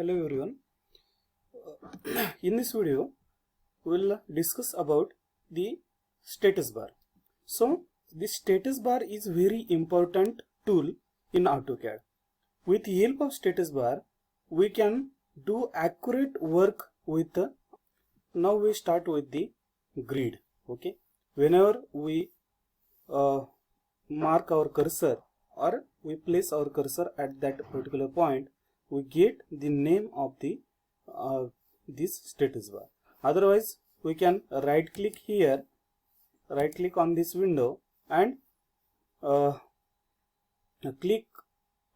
Hello everyone. In this video we will discuss about the status bar. So the status bar is very important tool in AutoCAD. With the help of status bar we can do accurate work with now we start with the grid. Okay, whenever we mark our cursor or we place our cursor at that particular point, we get the name of the this status bar. Otherwise we can right click here, right click on this window and click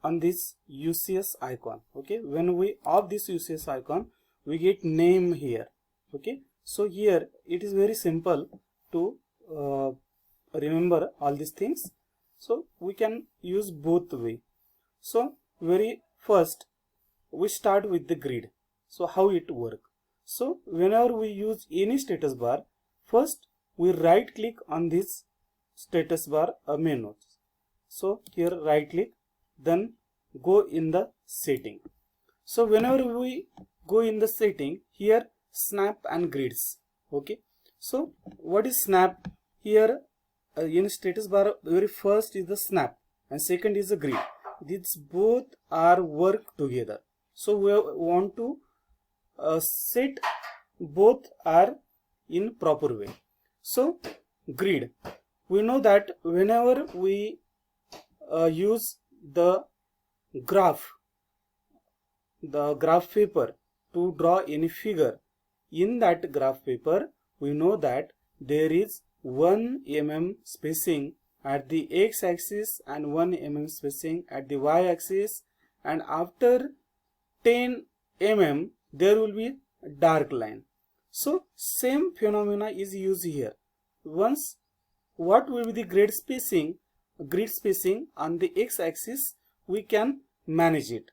on this UCS icon. Okay, when we off this UCS icon we get name here. Okay, so here it is very simple to remember all these things, so we can use both way. So very first we start with the grid. So how it work? So whenever we use any status bar, first we right click on this status bar menu. So here right click, then go in the setting. So whenever we go in the setting, here snap and grids. Okay, so what is snap? Here in status bar, very first is the snap and second is the grid. These both are work together. So we want to set both are in proper way. So grid, we know that whenever we use the graph paper to draw any figure, in that graph paper we know that there is 1 mm spacing at the x-axis and 1 mm spacing at the y-axis, and after 10 mm there will be a dark line. So same phenomena is used here. Once what will be the grid spacing on the x-axis, we can manage it.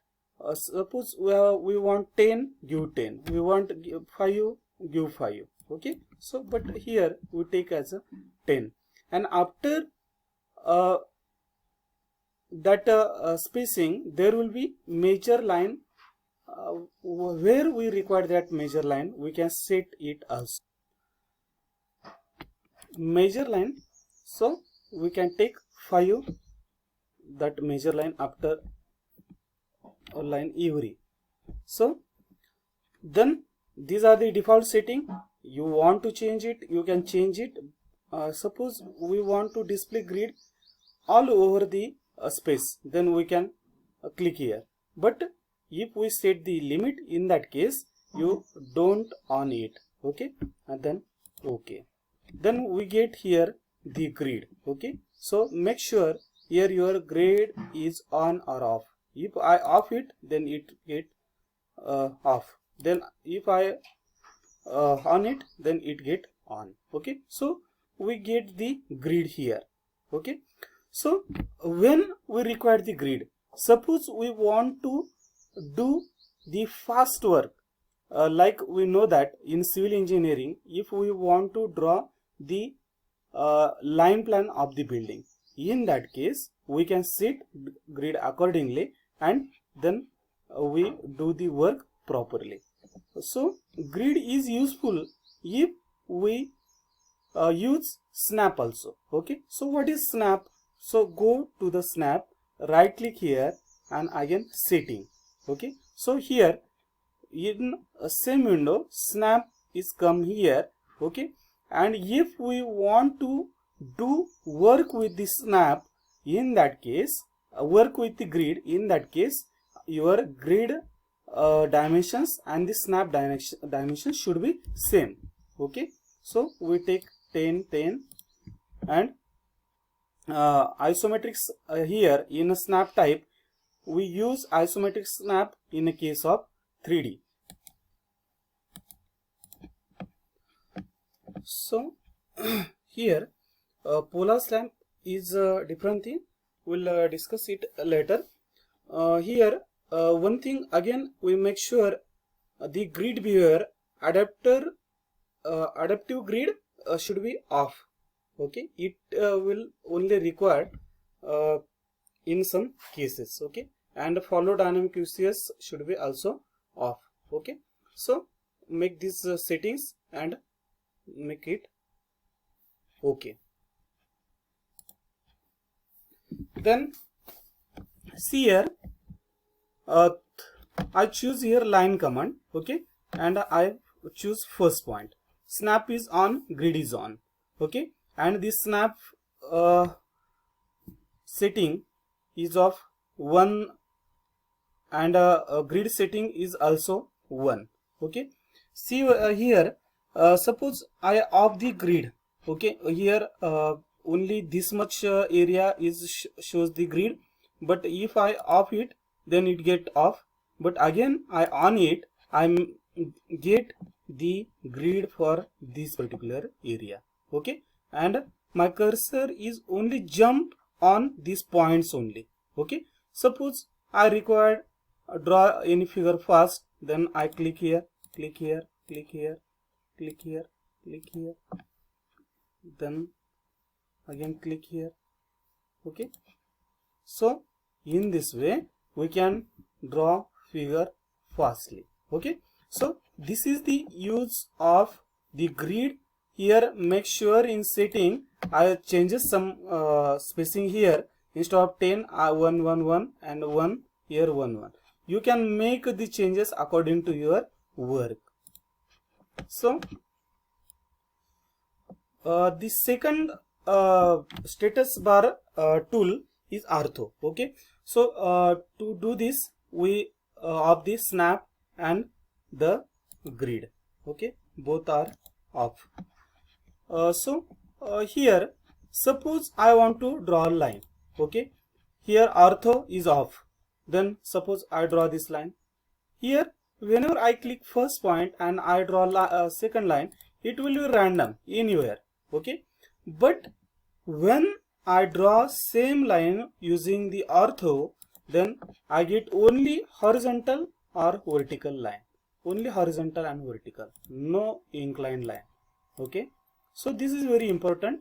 Suppose we want 10, give 10, we want 5, give 5. Okay, so but here we take as a 10, and after that spacing there will be major line. Where we require that major line, we can set it as major line. So we can take 5, that major line after a line every. So then these are the default setting. You want to change it, you can change it. Suppose we want to display grid all over the space, then we can click here. But if we set the limit, in that case you don't on it. Okay, and then okay, then we get here the grid. Okay, so make sure here your grid is on or off. If I off it, then it get off. Then if I on it, then it get on. Okay, so we get the grid here. Okay, so when we require the grid, suppose we want to do the fast work, like we know that in civil engineering, if we want to draw the line plan of the building, in that case we can set grid accordingly and then we do the work properly. So grid is useful if we use snap also. Okay, so what is snap? So go to the snap, right click here and again setting. Okay, so here in same window snap is come here. Okay, and if we want to do work with the snap, in that case work with the grid, in that case your grid dimensions and the snap dimensions should be same. Okay, so we take 10 10 and isometrics here in a snap type we use isometric snap in a case of 3D. So here polar snap is a different thing, we'll discuss it later. Here one thing again, we make sure the grid behavior adaptive grid should be off. Okay, it will only require in some cases. Okay, and follow dynamic UCS should be also off. Okay, so make these settings and make it okay. Then see here, I choose here line command. Okay, and I choose first point. Snap is on, grid is on. Okay, and this snap setting is of 1, and grid setting is also 1. Okay, see here, suppose I off the grid. Okay, here only this much area is shows the grid, but if I off it, then it get off. But again I on it, I get the grid for this particular area. Okay, and my cursor is only jump on these points only. Okay, suppose I require draw any figure fast, then I click here, click here, click here, click here, click here, then again click here. Okay, so in this way we can draw figure fastly. Okay, so this is the use of the grid. Here make sure in setting I changes some spacing here. Instead of 10, 1 1 1 and 1 here 1 1. You can make the changes according to your work. So the second status bar tool is ortho. Okay, so to do this we of the snap and the grid. Okay, both are off. So here suppose I want to draw a line. Okay, here ortho is off. Then suppose I draw this line. Here whenever I click first point and I draw second line, it will be random anywhere. Okay, but when I draw same line using the ortho, then I get only horizontal or vertical line. Only horizontal and vertical, no inclined line. Okay, so this is very important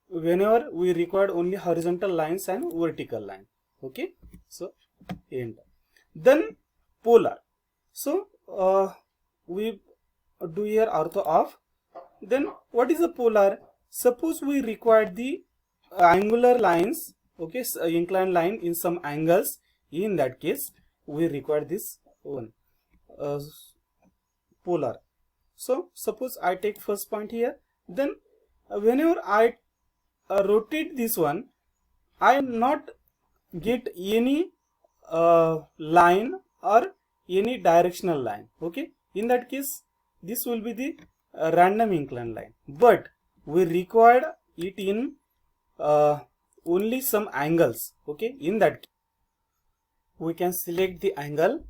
whenever we require only horizontal lines and vertical line. Okay, so end. Then polar. So we do here ortho off. Then what is a polar? Suppose we require the angular lines. Okay, so inclined line in some angles. In that case we require this one polar. So suppose I take first point here, then whenever I rotate this one, I not get any line or any directional line. Okay, in that case this will be the random inclined line, but we require it in only some angles. Okay, in that we can select the angle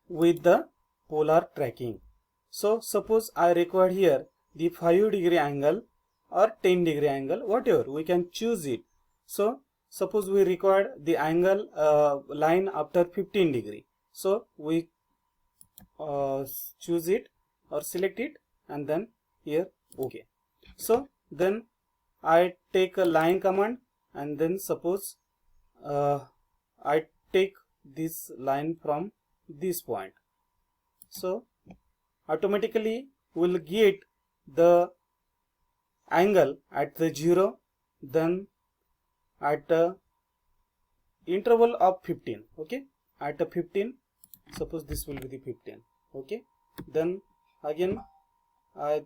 with the polar tracking. So suppose I require here the 5-degree angle or 10-degree angle, whatever, we can choose it. So suppose we require the angle line after 15 degree. So we choose it or select it and then here okay. So then I take a line command and then suppose I take this line from this point. So automatically we'll get the angle at the 0, then at the interval of 15. Okay, at the 15, suppose this will be the 15. Okay, then again I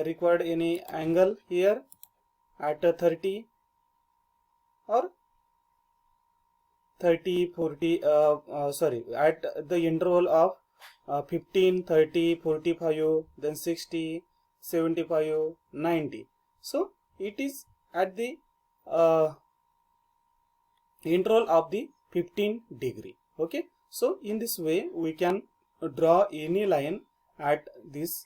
required any angle here at a 30 or 30 40 sorry, at the interval of 15 30 45, then 60 75 90. So it is at the interval of the 15 degree. Okay, so in this way we can draw any line at this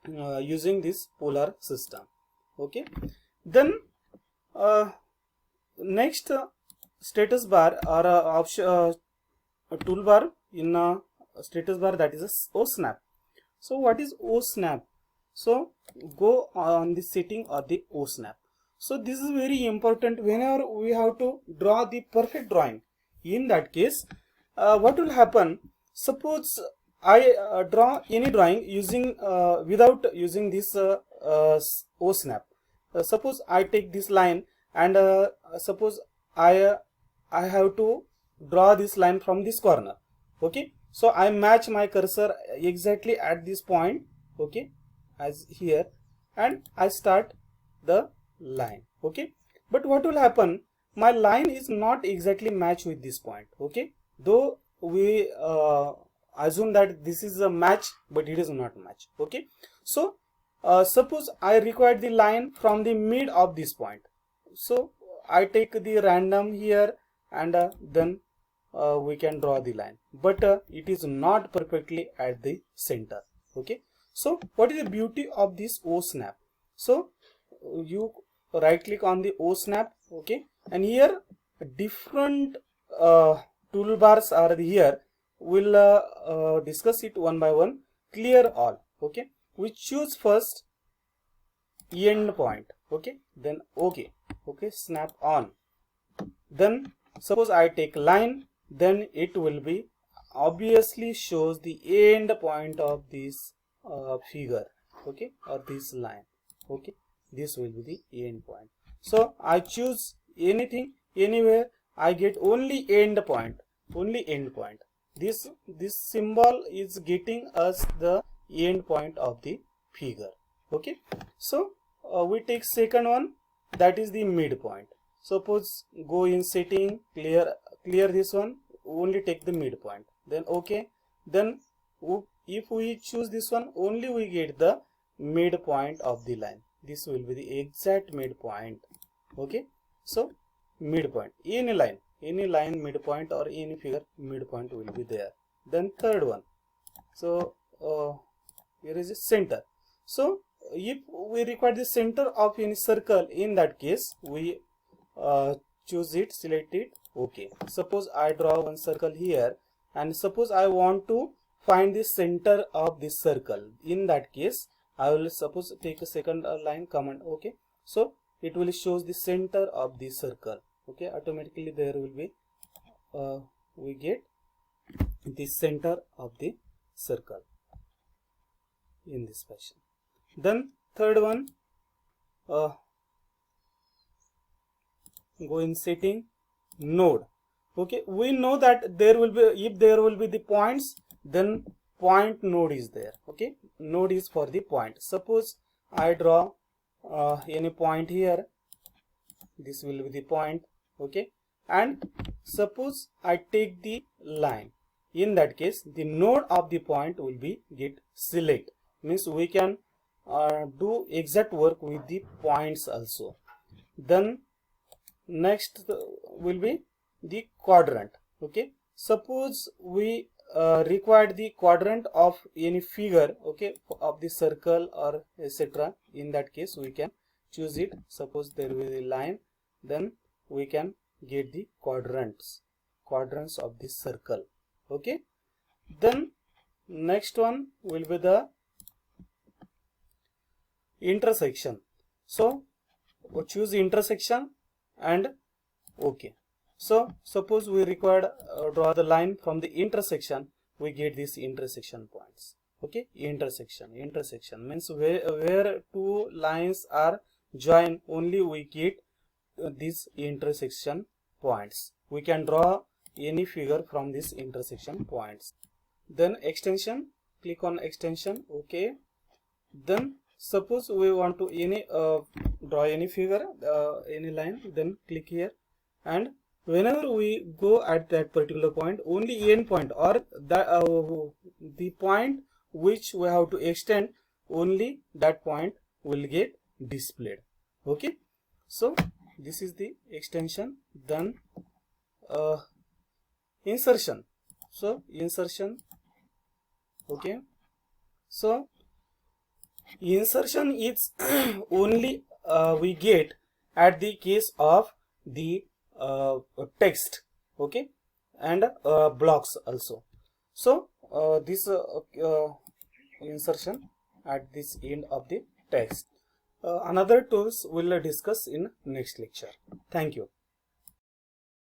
using this polar system. Okay, then next status bar or option toolbar in status bar, that is O snap. So what is O snap? So go on the setting of the O snap. So this is very important whenever we have to draw the perfect drawing. In that case what will happen? Suppose I draw any drawing using without using this O snap. Suppose I take this line and suppose I have to draw this line from this corner. Okay, so I match my cursor exactly at this point, okay, as here, and I start the line. Okay, but what will happen? My line is not exactly matched with this point. Okay, though we assume that this is a match, but it is not match. Okay, so suppose I require the line from the mid of this point, so I take the random here and then we can draw the line, but it is not perfectly at the center. Okay, so what is the beauty of this O snap? So you right click on the O snap, okay, and here different toolbars are here. We'll discuss it one by one. Clear all. Okay, we choose first end point. Okay, then okay, snap on. Then suppose I take line, then it will be obviously shows the end point of this figure, okay, or this line. Okay, this will be the end point. So I choose anything, anywhere, I get only end point, this symbol is getting us the end point of the figure. Okay, so we take second one, that is the midpoint. Suppose go in setting, clear this one, only take the midpoint, then okay, then if we choose this one, only we get the midpoint of the line. This will be the exact midpoint. Okay, so midpoint, any line midpoint, or any figure midpoint will be there. Then third one, so here is a center. So if we require the center of any circle, in that case we choose it, select it, okay. Suppose I draw one circle here, and suppose I want to find the center of this circle. In that case I will suppose take a second line command, okay, so it will shows the center of the circle. Okay, automatically there will be we get the center of the circle in this fashion. Then third one, go in setting, node. Okay, we know that there will be, if there will be the points, then point node is there. Okay, node is for the point. Suppose I draw any point here, this will be the point. Okay, and suppose I take the line, in that case the node of the point will be get select, means we can do exact work with the points also. Then next will be the quadrant. Okay, suppose we required the quadrant of any figure, okay, of the circle or etc. In that case we can choose it. Suppose there will be a line, then we can get the quadrants of this circle. Okay, then next one will be the intersection. So we choose intersection and okay. So suppose we required draw the line from the intersection, we get these intersection points. Okay, intersection means where two lines are joined, only we get these intersection points. We can draw any figure from these intersection points. Then extension, click on extension, okay. Then suppose we want to any draw any figure, any line, then click here, and whenever we go at that particular point, only end point or the point which we have to extend, only that point will get displayed. Okay, so this is the extension. Then insertion. So insertion, okay. So insertion is only we get at the case of the text, okay, and blocks also. So this insertion at this end of the text. Another tools we'll discuss in next lecture. Thank you.